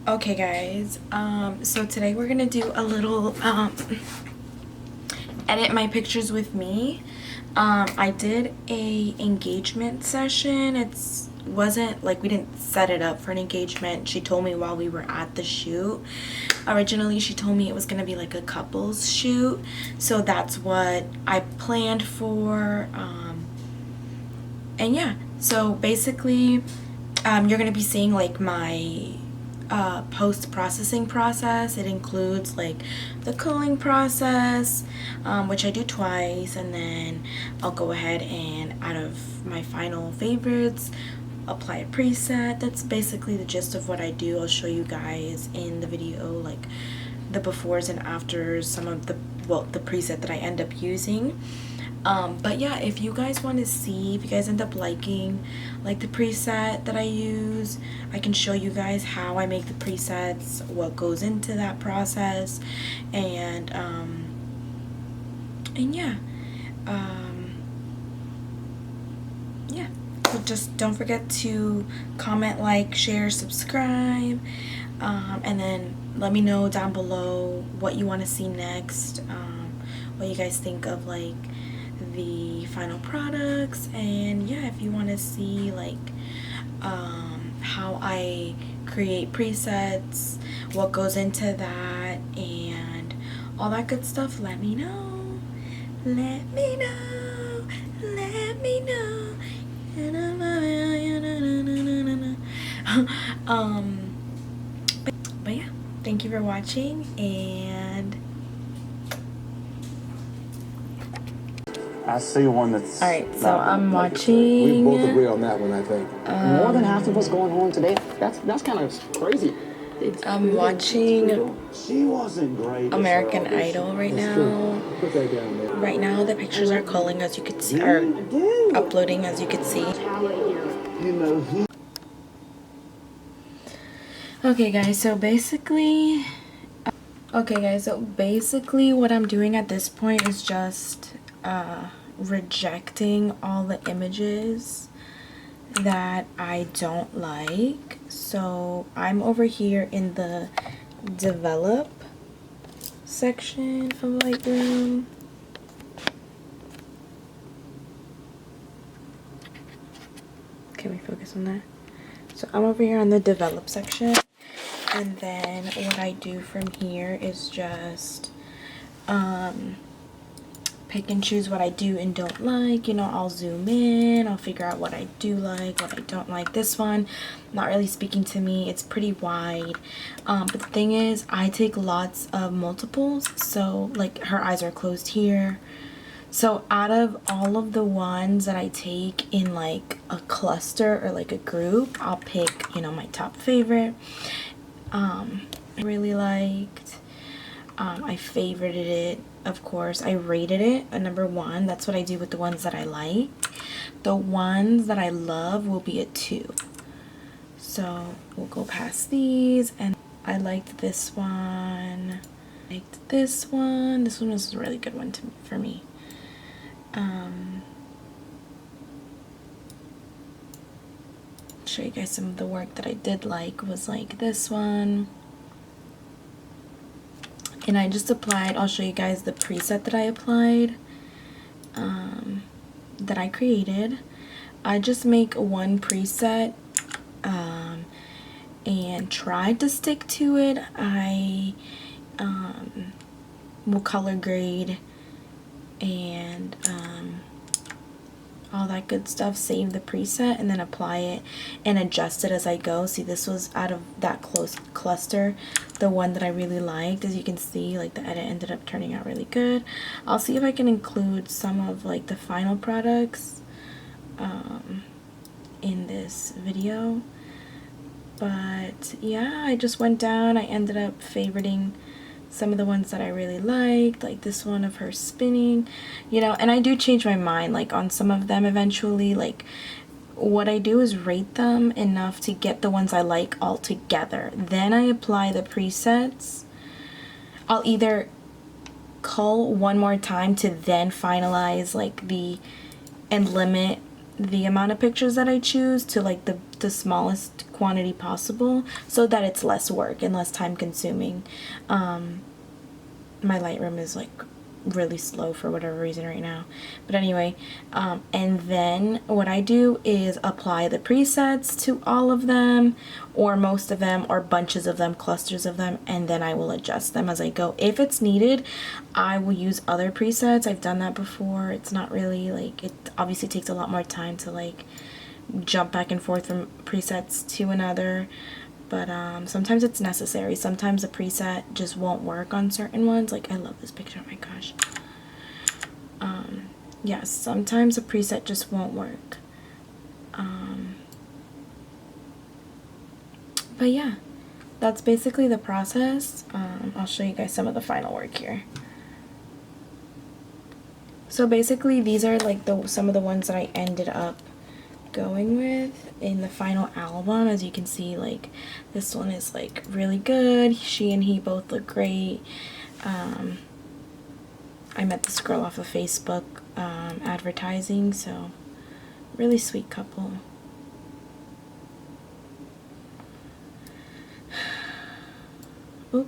Okay guys, so today we're gonna do a little edit my pictures with me. I did a engagement session. Wasn't like we didn't set it up for an engagement. She told me while we were at the shoot. Originally she told me it was gonna be like a couples shoot, so that's what I planned for. And yeah, so basically you're gonna be seeing like my post-processing process. It includes like the culling process, which I do twice, and then I'll go ahead and out of my final favorites apply a preset. That's basically the gist of what I do. I'll show you guys in the video like the befores and afters, some of the preset that I end up using. But yeah, if you guys want to see, if you guys end up liking like the preset that I use, I can show you guys how I make the presets, what goes into that process, and yeah, yeah. So just don't forget to comment, like, share, subscribe, and then let me know down below what you want to see next, what you guys think of like the final products. And yeah, if you want to see like how I create presets, what goes into that, and all that good stuff, let me know. Let me know. Let me know. But yeah, thank you for watching, and I see one that's... Alright, so I'm watching... We both agree on that one, I think. More than half of what's going on today, that's kind of crazy. I'm watching She wasn't great. American Idol right now. Put that down there. Right now the pictures are culling, as you can see, are uploading, as you can see. You know, Okay guys, so basically what I'm doing at this point is just rejecting all the images that I don't like. So I'm over here in the develop section of Lightroom. Can we focus on that? So I'm over here on the develop section, and then what I do from here is just pick and choose what I do and don't like. You know, I'll zoom in, I'll figure out what I do like, what I don't like. This one, not really speaking to me. It's pretty wide. But the thing is, I take lots of multiples. So like her eyes are closed here. So out of all of the ones that I take in like a cluster or like a group, I'll pick, you know, my top favorite. I really liked. I favorited it, of course. I rated it a number 1. That's what I do with the ones that I like. The ones that I love will be a 2. So we'll go past these. And I liked this one. I liked this one. This one was a really good one for me. Show you guys some of the work that I did like was like this one. And I just applied, I'll show you guys the preset that I applied, that I created. I just make one preset and tried to stick to it. I will color grade and all that good stuff, save the preset, and then apply it and adjust it as I go. See, this was out of that close cluster, the one that I really liked. As you can see, like the edit ended up turning out really good. I'll see if I can include some of like the final products in this video. But yeah, I just went down. I ended up favoriting some of the ones that I really liked, like this one of her spinning, you know. And I do change my mind like on some of them eventually. Like what I do is rate them enough to get the ones I like all together. Then I apply the presets. I'll either cull one more time to then finalize like and limit the amount of pictures that I choose to like the smallest quantity possible so that it's less work and less time consuming. My Lightroom is like really slow for whatever reason right now, but anyway, and then what I do is apply the presets to all of them, or most of them, or bunches of them, clusters of them, and then I will adjust them as I go. If it's needed, I will use other presets. I've done that before. It's not really like, it obviously takes a lot more time to like jump back and forth from presets to another, but sometimes it's necessary. Sometimes a preset just won't work on certain ones. Like, I love this picture, oh my gosh. Yes, sometimes a preset just won't work. But yeah, that's basically the process. I'll show you guys some of the final work here. So basically these are like some of the ones that I ended up going with in the final album. As you can see, like, this one is like really good. She and he both look great. I met this girl off of Facebook advertising, so really sweet couple. Oop.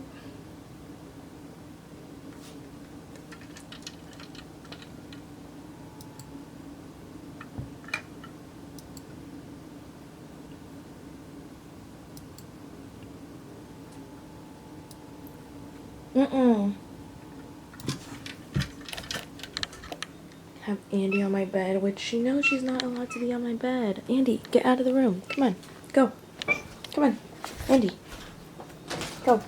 Have Andy on my bed, which she knows she's not allowed to be on my bed. Andy, get out of the room. Come on. Go. Come on. Andy. Go.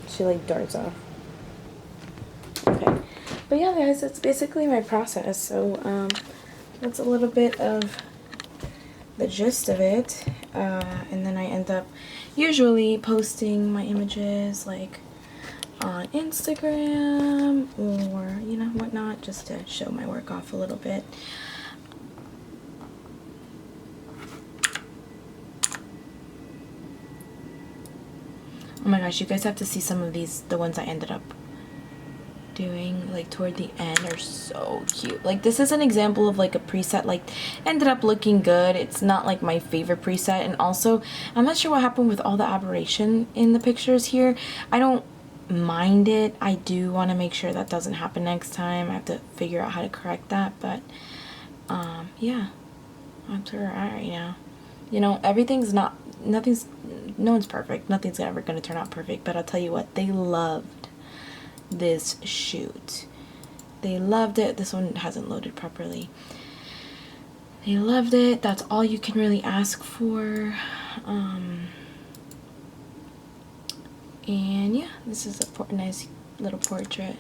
She like darts off. Okay. But yeah, guys, that's basically my process. So that's a little bit of the gist of it. And then I end up usually posting my images like on Instagram or, you know, whatnot, just to show my work off a little bit. Oh my gosh, you guys have to see some of these. The ones I ended up doing like toward the end are so cute. Like, this is an example of like a preset like ended up looking good. It's not like my favorite preset, and also I'm not sure what happened with all the aberration in the pictures here. I don't mind it. I do want to make sure that doesn't happen next time. I have to figure out how to correct that, but yeah, that's where we're at right now. You know, no one's perfect. Nothing's ever going to turn out perfect, but I'll tell you what, they loved this shoot. They loved it. This one hasn't loaded properly. They loved it. That's all you can really ask for. And yeah, this is a nice little portrait.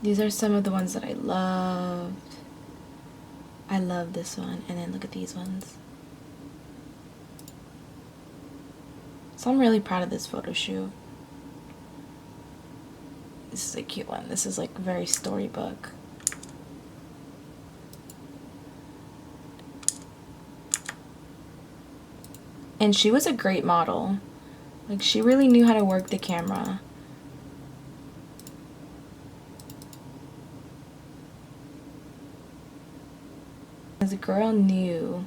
These are some of the ones that I loved. I love this one, and then look at these ones. So I'm really proud of this photo shoot. This is a cute one. This is like very storybook. And she was a great model. Like, she really knew how to work the camera. This girl knew.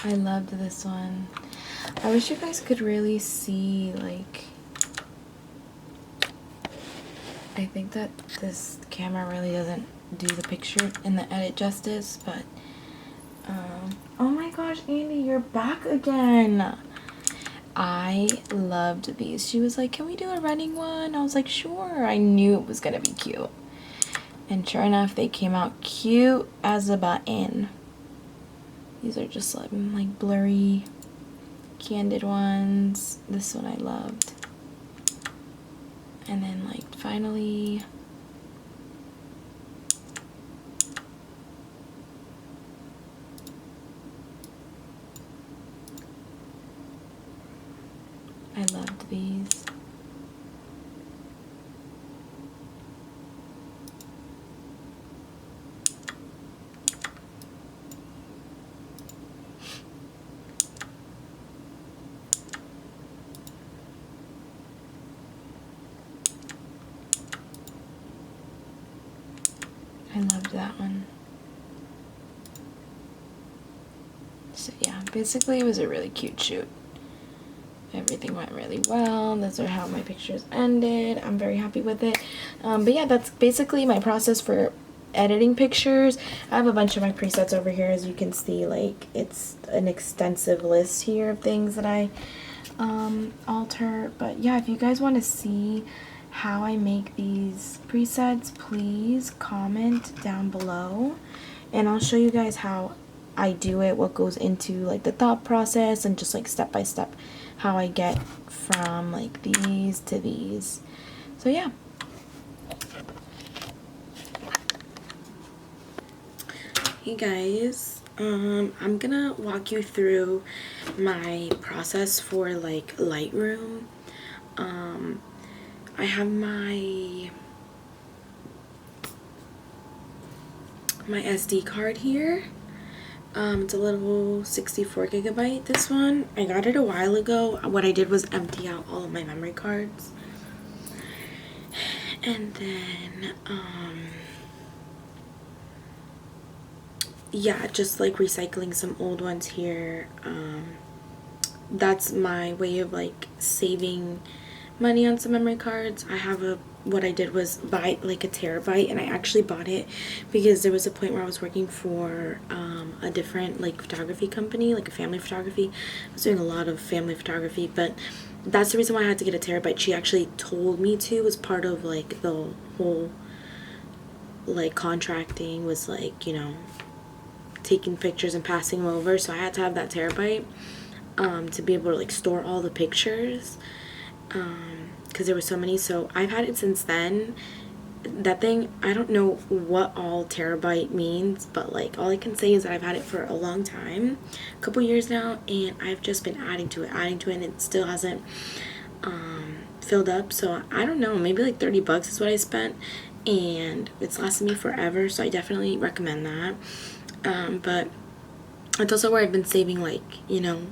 I loved this one. I wish you guys could really see, like, I think that this camera really doesn't do the picture in the edit justice, but oh my gosh, Andy, you're back again. I loved these. She was like, can we do a running one? I was like, sure. I knew it was gonna be cute, and sure enough, they came out cute as a button. These are just like blurry, candid ones. This one I loved. And then like finally, I loved these. I loved that one. So yeah, basically it was a really cute shoot. Everything went really well. Those are how my pictures ended. I'm very happy with it. But yeah, that's basically my process for editing pictures. I have a bunch of my presets over here, as you can see. Like, it's an extensive list here of things that I alter. But yeah, if you guys want to see how I make these presets, please comment down below, and I'll show you guys how I do it, what goes into like the thought process, and just like step by step how I get from like these to these. So yeah. Hey guys, I'm gonna walk you through my process for like Lightroom. I have my SD card here. It's a little 64 gigabyte, this one. I got it a while ago. What I did was empty out all of my memory cards. And then, yeah, just like recycling some old ones here. That's my way of like saving money on some memory cards. I have what I did was buy like a terabyte, and I actually bought it because there was a point where I was working for a different like photography company, like a family photography. I was doing a lot of family photography, but that's the reason why I had to get a terabyte. She actually told me to, was part of like the whole like contracting, was like, you know, taking pictures and passing them over. So I had to have that terabyte to be able to like store all the pictures, because there were so many. So I've had it since then. That thing, I don't know what all terabyte means, but like all I can say is that I've had it for a long time, a couple years now, and I've just been adding to it, and it still hasn't filled up. So I don't know, maybe like 30 bucks is what I spent, and it's lasted me forever. So I definitely recommend that. But it's also where I've been saving, like, you know,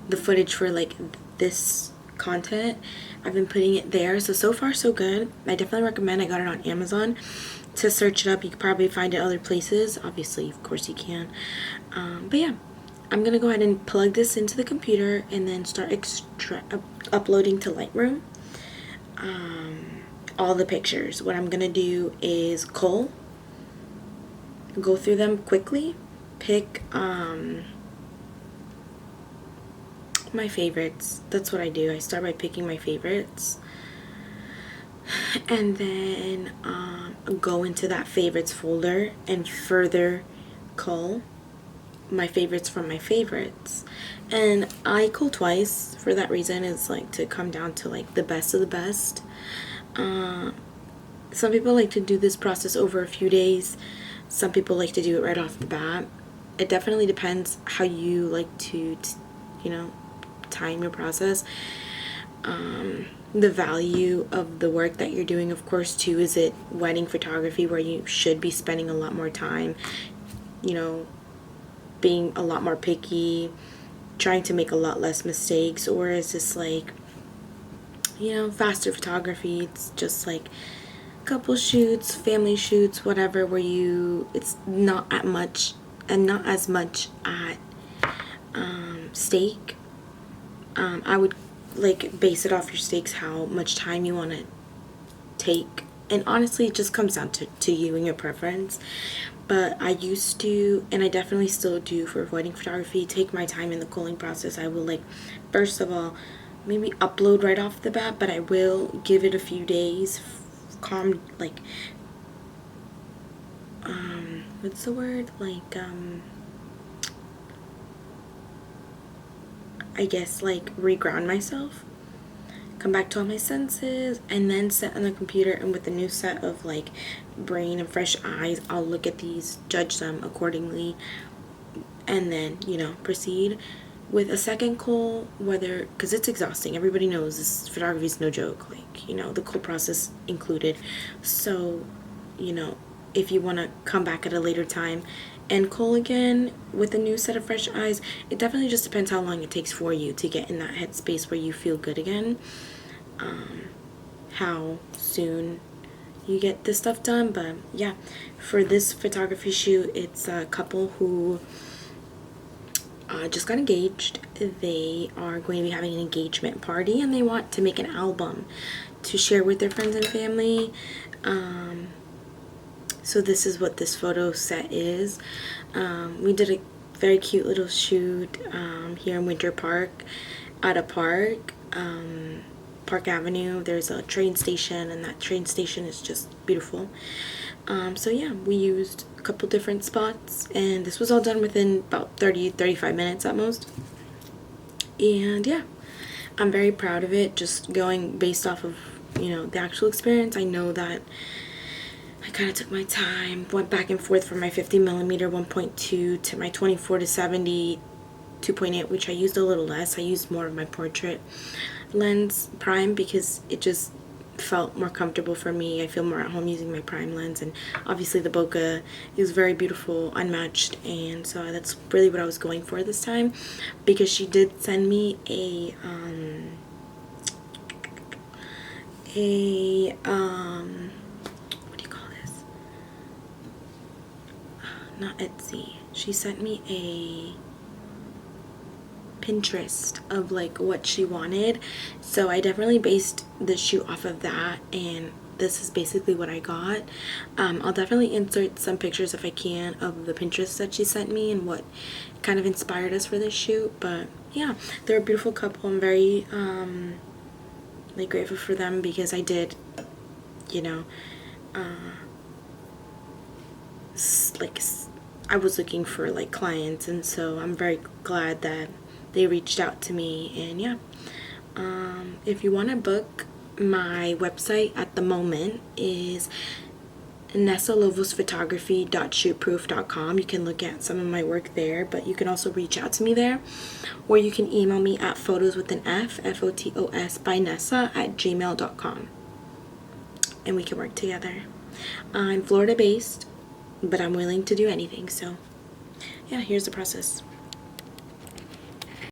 the footage for like this content. I've been putting it there. So far so good. I definitely recommend. I got it on Amazon. To search it up, you could probably find it other places, obviously, of course you can. But yeah, I'm gonna go ahead and plug this into the computer and then start uploading to Lightroom all the pictures. What I'm gonna do is go through them quickly, pick my favorites. That's what I do. I start by picking my favorites, and then go into that favorites folder and further cull my favorites from my favorites. And I cull twice for that reason. It's like to come down to like the best of the best. Some people like to do this process over a few days. Some people like to do it right off the bat. It definitely depends how you like to you know, time your process. The value of the work that you're doing, of course, too. Is it wedding photography, where you should be spending a lot more time, you know, being a lot more picky, trying to make a lot less mistakes? Or is this like, you know, faster photography? It's just like couple shoots, family shoots, whatever, where it's not at much and not as much at stake. I would like base it off your stakes, how much time you want to take, and honestly it just comes down to you and your preference. But I used to, and I definitely still do for wedding photography, take my time in the culling process. I will like, first of all, maybe upload right off the bat, but I will give it a few days, calm, like what's the word, like I guess like reground myself, come back to all my senses, and then sit on the computer, and with a new set of like brain and fresh eyes, I'll look at these, judge them accordingly, and then, you know, proceed with a second cull, whether, because it's exhausting. Everybody knows this photography is no joke, like, you know, the cull process included. So, you know, if you want to come back at a later time and cull again with a new set of fresh eyes, it definitely just depends how long it takes for you to get in that headspace where you feel good again, how soon you get this stuff done. But yeah, for this photography shoot, it's a couple who just got engaged. They are going to be having an engagement party, and they want to make an album to share with their friends and family. So this is what this photo set is. We did a very cute little shoot here in Winter Park at a park, Park Avenue. There's a train station, and that train station is just beautiful. So yeah, we used a couple different spots, and this was all done within about 30-35 minutes at most. And yeah, I'm very proud of it. Just going based off of, you know, the actual experience. I know that I kind of took my time, went back and forth from my 50mm 1.2 to my 24-70 2.8, which I used a little less. I used more of my portrait lens prime because it just felt more comfortable for me. I feel more at home using my prime lens, and obviously the bokeh is very beautiful, unmatched, and so that's really what I was going for this time, because she did send me a what do you call this? Not Etsy. She sent me a Pinterest of like what she wanted, so I definitely based the shoot off of that, and this is basically what I got. I'll definitely insert some pictures if I can of the Pinterest that she sent me and what kind of inspired us for this shoot. But yeah, they're a beautiful couple. I'm very like grateful for them, because I did, you know, I was looking for like clients, and so I'm very glad that they reached out to me. And yeah, if you want to book, my website at the moment is nessalovosphotography.shootproof.com. You can look at some of my work there, but you can also reach out to me there, or you can email me at photos with an F-F-O-T-O-S by Nessa at gmail.com, and we can work together. I'm Florida based, but I'm willing to do anything. So yeah, here's the process.